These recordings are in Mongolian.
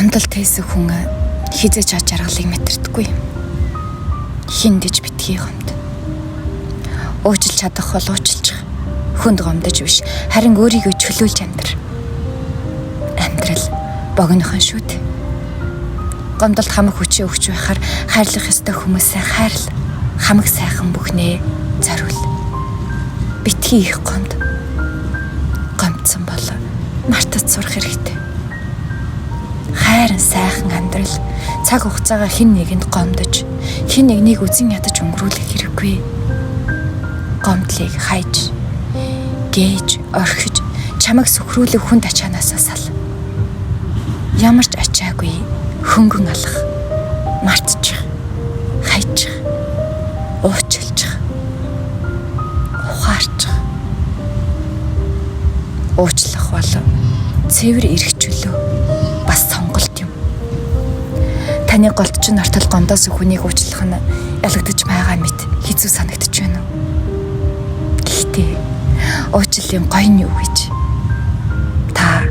Гомдол тээсэх хүн хизээч аж аргалыг мэдэрдэггүй. Хиндэж битгий гомд. Уучлж чадах бол уучлчих. Хүнд гомдож биш, харин өөрийгөө чөлөөлж амьдр. Амьдрал богинохон шүү дээ. Гомдолд хамаг хүчээ өгч байхаар хайрлах ёстой хүмүүсээ хайрл. Хамаг сайхан бүхнээ зориул. Битгий их гомдсон бол мартаж сурах хэрэгтэй. Хайрын сайхан амьдрал цаг хугацаагаа хэн нэгэнд гомдож, хэн нэгнийг үзен ядаж өнгөрүүлэх хэрэггүй. Гомдлыг хайж, гээж, орхиж, чамайг сүхрүүлэх хүнд ачаанаас сал. Ямар ч ачаагүй хөнгөн алах, мартчих, хайчих, уучлчих, ухаарчих. Уучлах бол цэвэр эрх чөлөө, бас сонголт юм. Таны голдчин ортол гомдоос хүнийг уучлах нь ялагдаж байгаа мэт хэцүү санагдаж байна уу? Гэхдээ уучлалын гоё нь юу гэж? Та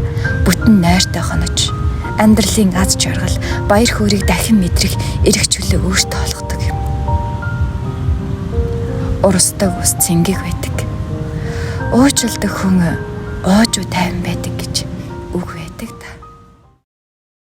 бүтэн нойртой хонож, амьдралын аз жаргал, баяр хөөргийг дахин мэдрэх эрх чөлөө өөртөө олгодог юм. Урсдаг ус цэнгэг байдаг. Уучилдаг хүн уужуу тайван байдаг гэж үг